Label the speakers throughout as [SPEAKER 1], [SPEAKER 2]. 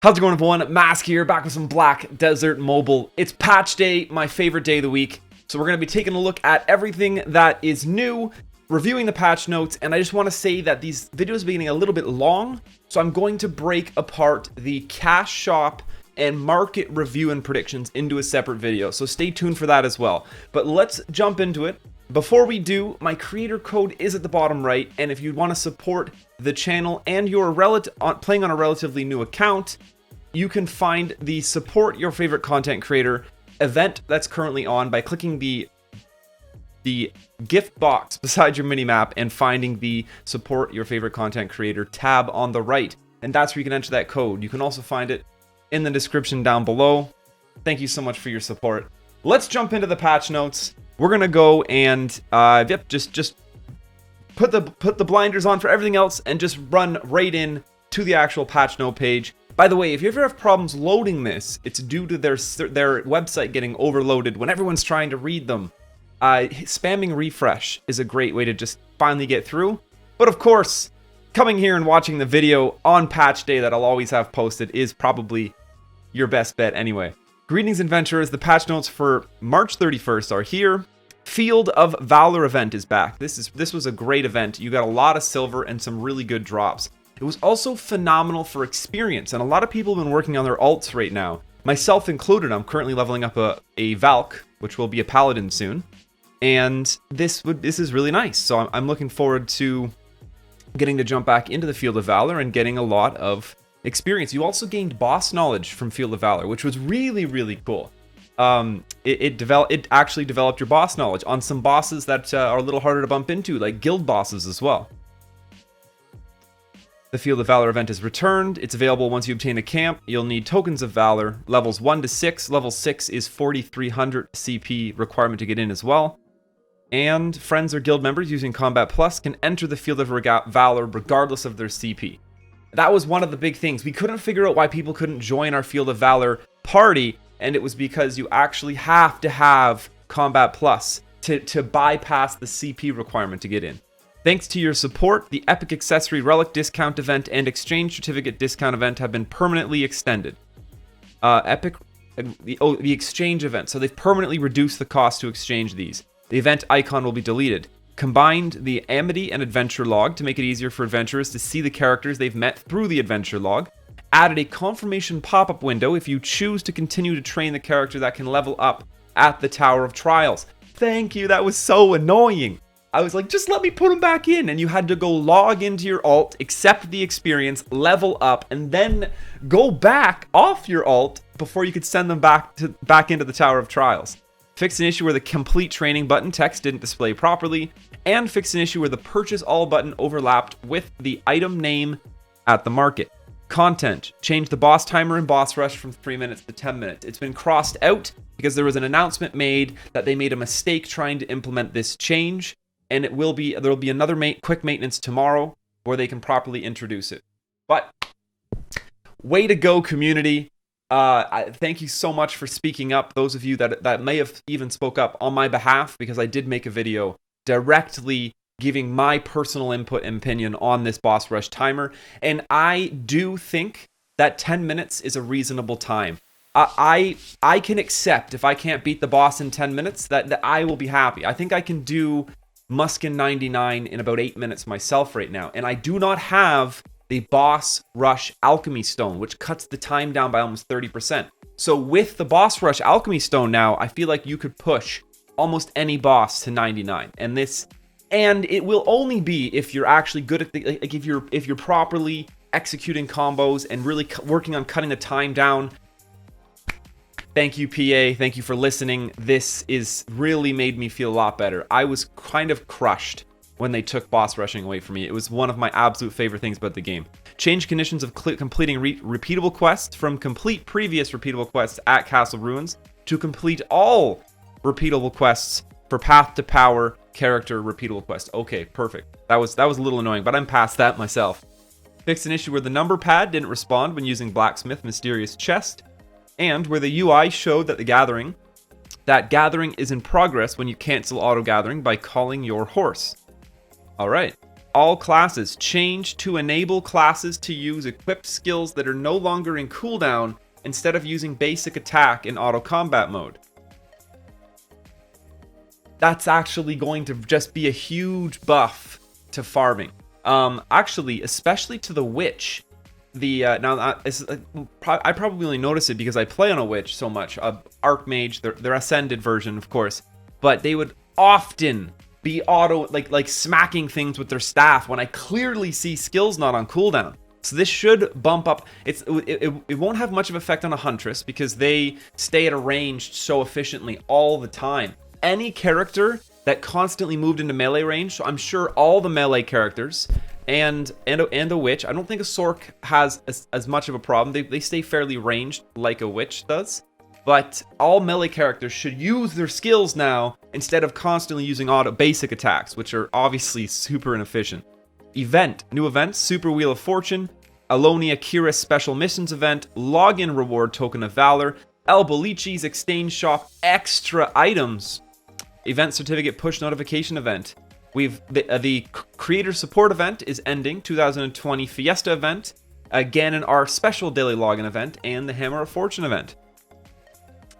[SPEAKER 1] How's it going, everyone? Mask here, back with some Black Desert Mobile. It's patch day, my favorite day of the week. So we're going to be taking a look at everything that is new, reviewing the patch notes, and I just want to say that these videos are getting a little bit long, so I'm going to break apart the cash shop and market review and predictions into a separate video. So stay tuned for that as well. But let's jump into it. Before we do, my creator code is at the bottom right, and if you want to support the channel and you're playing on a relatively new account, you can find the support your favorite content creator event that's currently on by clicking the gift box beside your minimap and finding the support your favorite content creator tab on the right, and that's where you can enter that code. You can also find it in the description down below. Thank you so much for your support. Let's jump into the patch notes. We're gonna go and just put the blinders on for everything else and just run right in to the actual patch note page. By the way, if you ever have problems loading this, it's due to their website getting overloaded when everyone's trying to read them. Spamming refresh is a great way to just finally get through. But of course, coming here and watching the video on patch day that I'll always have posted is probably your best bet anyway. Greetings, adventurers. The patch notes for March 31st are here. Field of Valor event is back. This was a great event. You got a lot of silver and some really good drops. It was also phenomenal for experience, and a lot of people have been working on their alts right now, myself included. I'm currently leveling up a Valk, which will be a Paladin soon, and this is really nice. So I'm looking forward to getting to jump back into the Field of Valor and getting a lot of experience. You also gained boss knowledge from Field of Valor, which was really, really cool. It actually developed your boss knowledge on some bosses that are a little harder to bump into, like guild bosses as well. The Field of Valor event is returned. It's available once you obtain a camp. You'll need tokens of Valor, levels 1 to 6. Level 6 is 4,300 CP requirement to get in as well. And friends or guild members using Combat Plus can enter the Field of Valor regardless of their CP. That was one of the big things. We couldn't figure out why people couldn't join our Field of Valor party, and it was because you actually have to have Combat Plus to bypass the CP requirement to get in. Thanks to your support, the Epic Accessory Relic Discount Event and Exchange Certificate Discount Event have been permanently extended. The Exchange Event, so they've permanently reduced the cost to exchange these. The event icon will be deleted. Combined the Amity and Adventure Log to make it easier for adventurers to see the characters they've met through the Adventure Log. Added a confirmation pop-up window if you choose to continue to train the character that can level up at the Tower of Trials. Thank you, that was so annoying. I was like, just let me put them back in, and you had to go log into your alt, accept the experience, level up, and then go back off your alt before you could send them back into the Tower of Trials. Fix an issue where the complete training button text didn't display properly, and fix an issue where the purchase all button overlapped with the item name at the market. Content, change the boss timer in Boss Rush from 3 minutes to 10 minutes. It's been crossed out because there was an announcement made that they made a mistake trying to implement this change. And there will be another quick maintenance tomorrow where they can properly introduce it. But way to go, community. Thank you so much for speaking up. Those of you that may have even spoke up on my behalf, because I did make a video directly giving my personal input and opinion on this boss rush timer. And I do think that 10 minutes is a reasonable time. I can accept if I can't beat the boss in 10 minutes, that I will be happy. I think I can do MaskScarin 99 in about 8 minutes myself right now, and I do not have the Boss Rush Alchemy Stone, which cuts the time down by almost 30%. So with the Boss Rush Alchemy Stone now, I feel like you could push almost any boss to 99, and it will only be if you're actually good at if you're properly executing combos and really working on cutting the time down. Thank you, PA. Thank you for listening. This is really made me feel a lot better. I was kind of crushed when they took boss rushing away from me. It was one of my absolute favorite things about the game. Change conditions of completing repeatable quests from complete previous repeatable quests at Castle Ruins to complete all repeatable quests for Path to Power character repeatable quests. Okay, perfect. That was a little annoying, but I'm past that myself. Fixed an issue where the number pad didn't respond when using Blacksmith Mysterious Chest, and where the UI showed that gathering is in progress when you cancel auto gathering by calling your horse. Alright, All classes. Change to enable classes to use equipped skills that are no longer in cooldown instead of using basic attack in auto combat mode. That's actually going to just be a huge buff to farming. Actually, especially to the witch. I probably only notice it because I play on a witch so much. Archmage, their ascended version, of course, but they would often be auto like smacking things with their staff when I clearly see skills not on cooldown. So this should bump up. It won't have much of effect on a huntress because they stay at a range so efficiently all the time. Any character that constantly moved into melee range, so I'm sure all the melee characters and a witch. I don't think a Sork has as much of a problem. They stay fairly ranged like a witch does. But all melee characters should use their skills now instead of constantly using auto basic attacks, which are obviously super inefficient. Event. New events, Super Wheel of Fortune, Alonia Kira Special Missions event, Login Reward Token of Valor, El Bolici's Exchange Shop Extra Items, Event Certificate Push Notification event. We've the Creator Support event is ending, 2020 Fiesta event, again in our special daily login event, and the Hammer of Fortune event.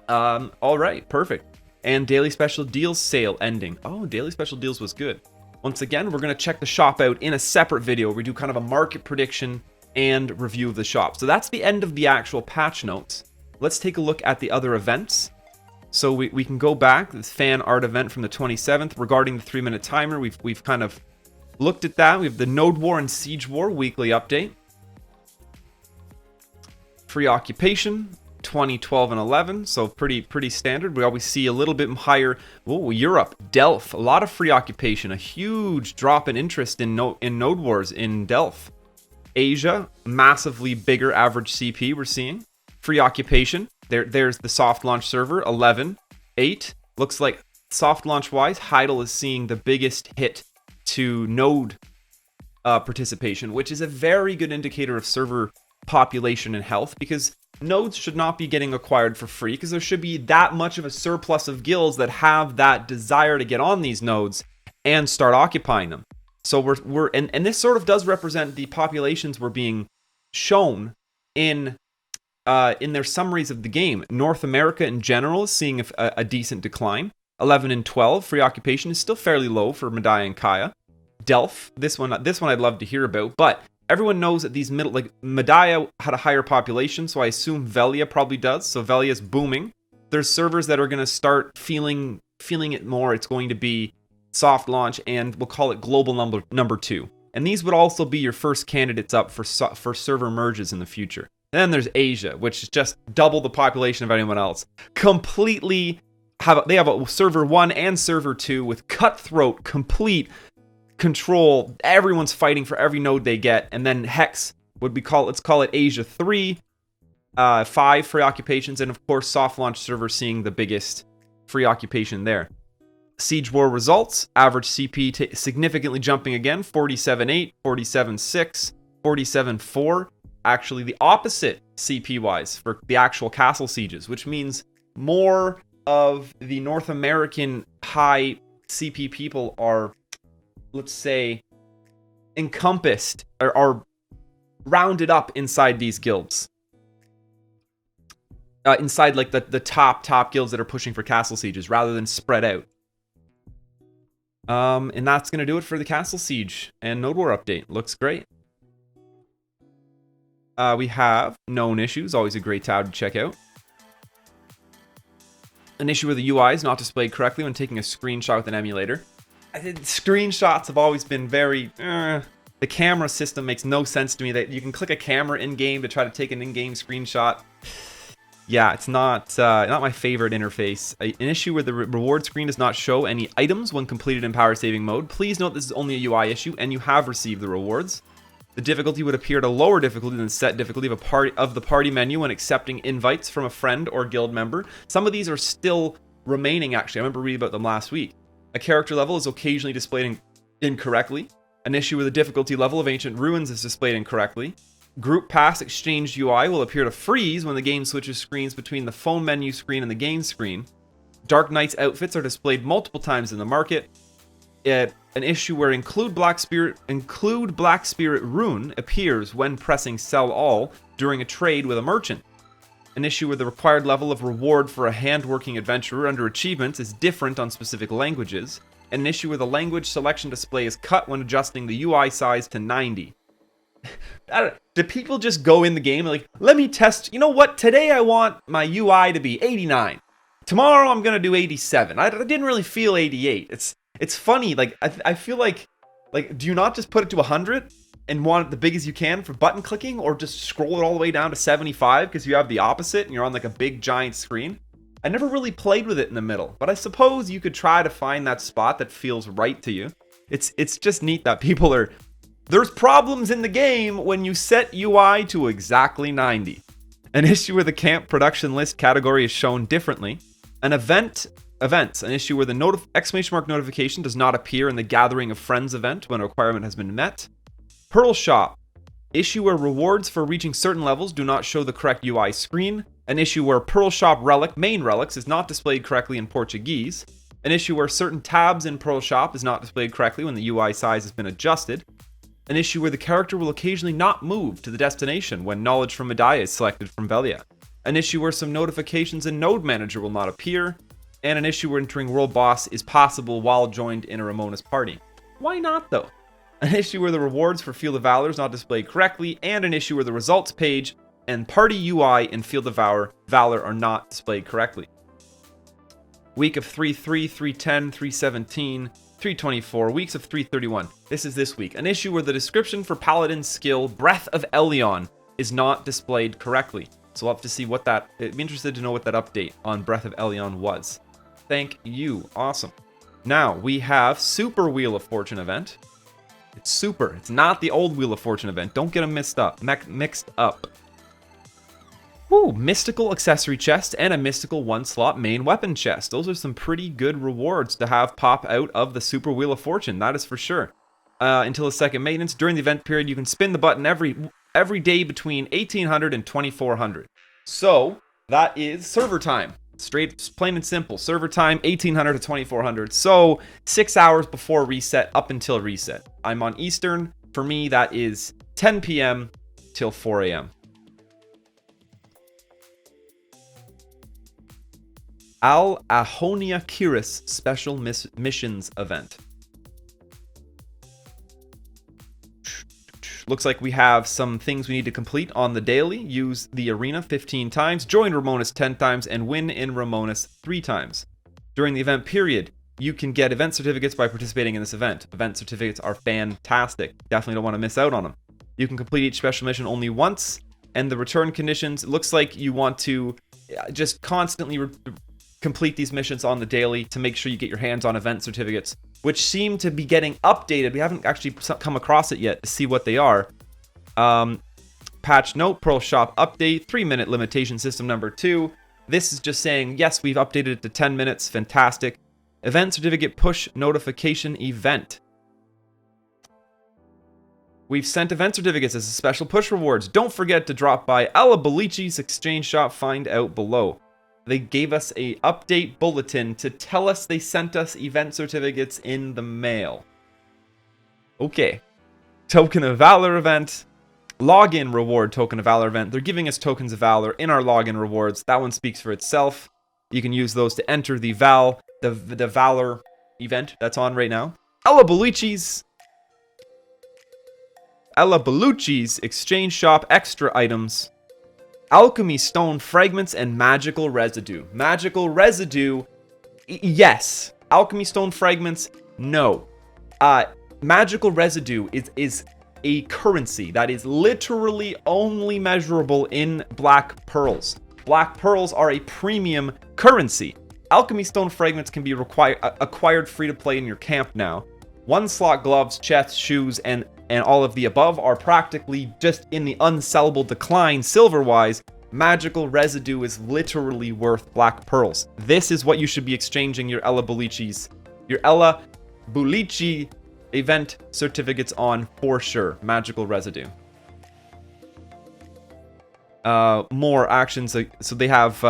[SPEAKER 1] All right, perfect. And daily special deals sale ending. Oh, daily special deals was good. Once again, we're going to check the shop out in a separate video where we do kind of a market prediction and review of the shop. So that's the end of the actual patch notes. Let's take a look at the other events. So we can go back, this fan art event from the 27th regarding the 3-minute timer. We've kind of looked at that. We have the Node War and Siege War weekly update. Free occupation, 20, 12, and 11. So pretty standard. We always see a little bit higher. Oh, Europe, Delph, a lot of free occupation, a huge drop in interest in Node Wars in Delph. Asia, massively bigger average CP we're seeing. Free occupation. There's the soft launch server, 11, 8. Looks like soft launch wise, Heidel is seeing the biggest hit to node participation, which is a very good indicator of server population and health, because nodes should not be getting acquired for free, because there should be that much of a surplus of guilds that have that desire to get on these nodes and start occupying them. So and this sort of does represent the populations we're being shown in their summaries of the game. North America in general is seeing a decent decline. 11 and 12, free occupation is still fairly low for Medaya and Kaya. Delph, this one I'd love to hear about, but everyone knows that these middle, like Medaya had a higher population, so I assume Velia probably does. So Velia's booming. There's servers that are going to start feeling it more. It's going to be soft launch, and we'll call it global number 2. And these would also be your first candidates up for server merges in the future. Then there's Asia, which is just double the population of anyone else. They have a server 1 and server 2 with cutthroat, complete control. Everyone's fighting for every node they get. And then Hex let's call it Asia 3, 5 free occupations, and of course soft launch server seeing the biggest free occupation there. Siege War results, average CP significantly jumping again, 47.8, 47.6, 47.4. Actually the opposite CP-wise for the actual castle sieges, which means more of the North American high CP people are, let's say, encompassed or are rounded up inside these guilds. Inside like the top guilds that are pushing for castle sieges rather than spread out. And that's going to do it for the castle siege and Node War update. Looks great. We have known issues, always a great tab to check out. An issue where the UI is not displayed correctly when taking a screenshot with an emulator. Screenshots have always been very... the camera system makes no sense to me, that you can click a camera in-game to try to take an in-game screenshot. Yeah, it's not my favorite interface. An issue where the reward screen does not show any items when completed in power saving mode. Please note this is only a UI issue, and you have received the rewards. The difficulty would appear at a lower difficulty than set difficulty of the party menu when accepting invites from a friend or guild member. Some of these are still remaining, actually. I remember reading about them last week. A character level is occasionally displayed incorrectly. An issue where the difficulty level of Ancient Ruins is displayed incorrectly. Group Pass Exchange UI will appear to freeze when the game switches screens between the phone menu screen and the game screen. Dark Knight's outfits are displayed multiple times in the market. An issue where include Black Spirit rune appears when pressing sell all during a trade with a merchant. An issue where the required level of reward for a hand-working adventurer under achievements is different on specific languages. And an issue where the language selection display is cut when adjusting the UI size to 90. Do people just go in the game and like, let me test, you know what, today I want my UI to be 89. Tomorrow I'm going to do 87. I didn't really feel 88. It's funny, like, I feel like, do you not just put it to 100 and want it the big as you can for button clicking, or just scroll it all the way down to 75 because you have the opposite and you're on like a big giant screen? I never really played with it in the middle, but I suppose you could try to find that spot that feels right to you. It's just neat that people are... There's problems in the game when you set UI to exactly 90. An issue where the camp production list category is shown differently. An events, an issue where the exclamation mark notification does not appear in the Gathering of Friends event when a requirement has been met. Pearl Shop, issue where rewards for reaching certain levels do not show the correct UI screen. An issue where Pearl Shop main relics is not displayed correctly in Portuguese. An issue where certain tabs in Pearl Shop is not displayed correctly when the UI size has been adjusted. An issue where the character will occasionally not move to the destination when knowledge from Medaya is selected from Velia. An issue where some notifications in Node Manager will not appear. And an issue where entering World Boss is possible while joined in a Ramona's party. Why not, though? An issue where the rewards for Field of Valor is not displayed correctly. And an issue where the results page and party UI in Field of Valor are not displayed correctly. Week of 3.3, 3.10, 3.17... 324, weeks of 331. This is this week. An issue where the description for Paladin's skill, Breath of Elyon, is not displayed correctly. So we'll have to see what that... I'd be interested to know what that update on Breath of Elyon was. Thank you. Awesome. Now, we have Super Wheel of Fortune event. It's super. It's not the old Wheel of Fortune event. Don't get them mixed up. Ooh, mystical accessory chest and a mystical 1-slot main weapon chest. Those are some pretty good rewards to have pop out of the Super Wheel of Fortune, that is for sure. Until the second maintenance, during the event period, you can spin the button every day between 1800 and 2400. So, that is server time. Straight, plain and simple. Server time, 1800 to 2400. So, 6 hours before reset, up until reset. I'm on Eastern. For me, that is 10 p.m. till 4 a.m. Al Ahonia Kiris Special Missions Event. Looks like we have some things we need to complete on the daily. Use the arena 15 times, join Ramonas 10 times, and win in Ramonas 3 times. During the event period, you can get event certificates by participating in this event. Event certificates are fantastic. Definitely don't want to miss out on them. You can complete each special mission only once, and the return conditions, it looks like you want to just constantly complete these missions on the daily to make sure you get your hands on event certificates, which seem to be getting updated. We haven't actually come across it yet to see what they are. Patch note, Pearl Shop update, 3-minute limitation system number 2. This is just saying, yes, we've updated it to 10 minutes. Fantastic. Event certificate push notification event. We've sent event certificates as a special push rewards. Don't forget to drop by Ella Belici's exchange shop. Find out below. They gave us a update bulletin to tell us they sent us event certificates in the mail. Okay. Token of Valor event. Login reward Token of Valor event. They're giving us tokens of Valor in our login rewards. That one speaks for itself. You can use those to enter the Valor event that's on right now. Ella Belici's exchange shop extra items. Alchemy Stone Fragments and Magical Residue. Magical Residue, yes. Alchemy Stone Fragments, no. Magical Residue is a currency that is literally only measurable in Black Pearls. Black Pearls are a premium currency. Alchemy Stone Fragments can be acquired free to play in your camp now. 1-slot gloves, chests, shoes, and all of the above are practically just in the unsellable decline silver-wise. Magical Residue is literally worth Black Pearls. This is what you should be exchanging your Ella Belici's, your Ella Belici event certificates on for sure. Magical Residue. More actions. So they have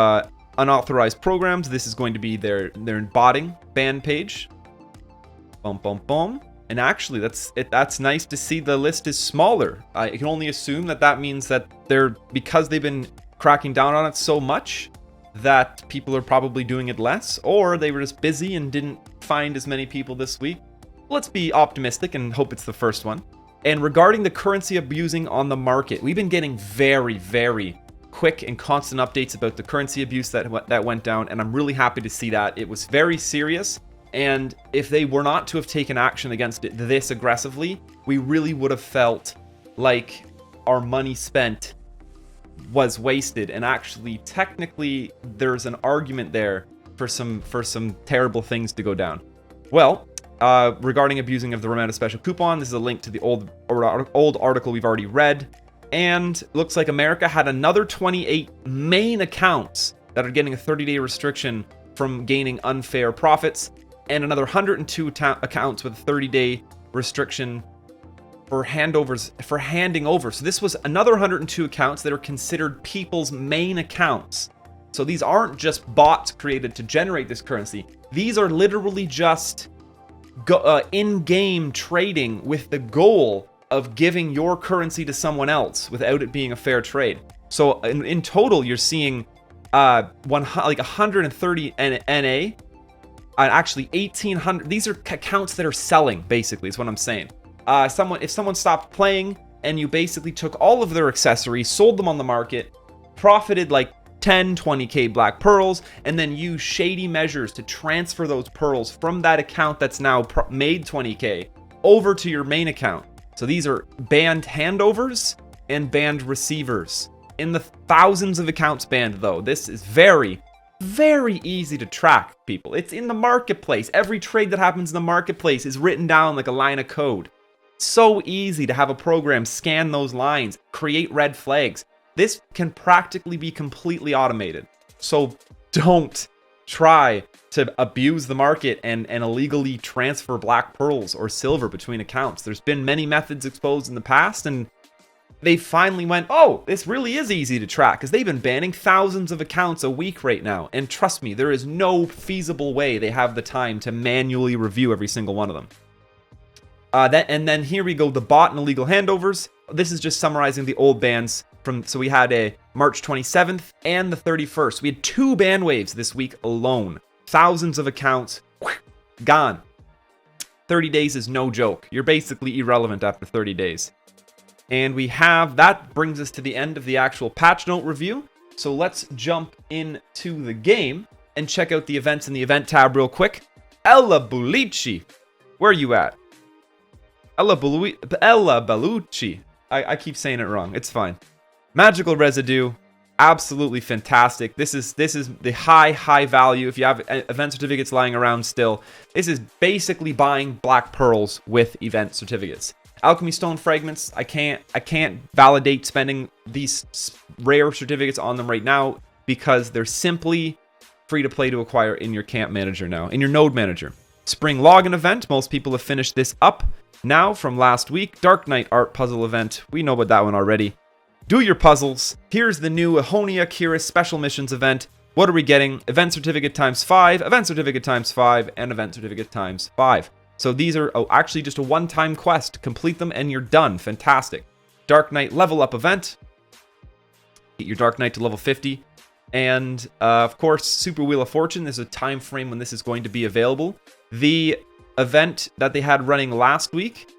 [SPEAKER 1] unauthorized programs. This is going to be their botting ban page. Boom, boom, boom. And actually, that's nice to see the list is smaller. I can only assume that means that because they've been cracking down on it so much, that people are probably doing it less, or they were just busy and didn't find as many people this week. Let's be optimistic and hope it's the first one. And regarding the currency abusing on the market, we've been getting very, very quick and constant updates about the currency abuse that went down, and I'm really happy to see that. It was very serious, and if they were not to have taken action against it this aggressively, we really would have felt like our money spent was wasted. And actually, technically, there's an argument there for some terrible things to go down. Well, regarding abusing of the Romana special coupon, this is a link to the old article we've already read. And looks like America had another 28 main accounts that are getting a 30-day restriction from gaining unfair profits, and another 102 accounts with a 30-day restriction for handing over. So this was another 102 accounts that are considered people's main accounts. So these aren't just bots created to generate this currency. These are literally just in-game trading with the goal of giving your currency to someone else without it being a fair trade. So in total, you're seeing 130 NA, actually 1,800. These are accounts that are selling, basically, is what I'm saying. If someone stopped playing and you basically took all of their accessories, sold them on the market, profited like 10, 20k black pearls, and then use shady measures to transfer those pearls from that account that's now made 20k over to your main account. So these are banned handovers and banned receivers. In the thousands of accounts banned, though. This is very, very easy to track, people. It's in the marketplace. Every trade that happens in the marketplace is written down like a line of code. So easy to have a program scan those lines, create red flags. This can practically be completely automated. So don't try to abuse the market and illegally transfer black pearls or silver between accounts. There's been many methods exposed in the past, and they finally went, oh, this really is easy to track, because they've been banning thousands of accounts a week right now. And trust me, there is no feasible way they have the time to manually review every single one of them. And then here we go, the bot and illegal handovers. This is just summarizing the old bans so we had a March 27th and the 31st. We had 2 ban waves this week alone. Thousands of accounts gone. 30 days is no joke. You're basically irrelevant after 30 days. And that brings us to the end of the actual patch note review. So let's jump into the game and check out the events in the event tab real quick. Ella Bulici, where are you at? Ella Balucci. I keep saying it wrong. It's fine. Magical Residue, absolutely fantastic. This is the high value. If you have event certificates lying around still, this is basically buying black pearls with event certificates. Alchemy Stone Fragments, I can't validate spending these rare certificates on them right now because they're simply free to play to acquire in your camp manager now, in your node manager. Spring Login event, most people have finished this up now from last week. Dark Knight Art Puzzle event, we know about that one already. Do your puzzles. Here's the new Ahonia Kira Special Missions event. What are we getting? Event certificate times 5, event certificate times 5, and event certificate times 5. So these are actually just a one-time quest. Complete them and you're done. Fantastic. Dark Knight level up event. Get your Dark Knight to level 50. And of course, Super Wheel of Fortune. There's a time frame when this is going to be available. The event that they had running last week,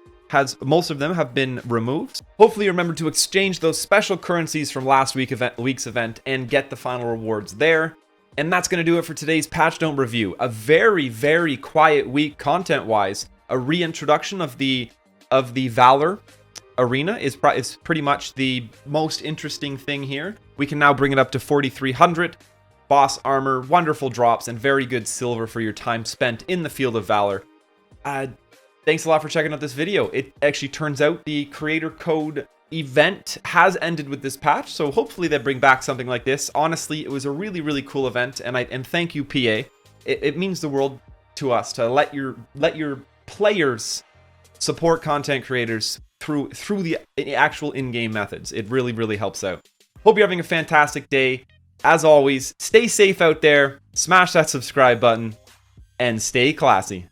[SPEAKER 1] most of them have been removed. Hopefully you remember to exchange those special currencies from last week's event and get the final rewards there. And that's going to do it for today's patch note review. A very, very quiet week content-wise. A reintroduction of the Valor arena is pretty much the most interesting thing here. We can now bring it up to 4,300. Boss armor, wonderful drops, and very good silver for your time spent in the field of Valor. Thanks a lot for checking out this video. It actually turns out the creator code event has ended with this patch, so hopefully they bring back something like this. Honestly, it was a really, really cool event, and thank you, PA. It means the world to us to let your players support content creators through the actual in-game methods. It really, really helps out. Hope you're having a fantastic day. As always, stay safe out there, smash that subscribe button, and stay classy.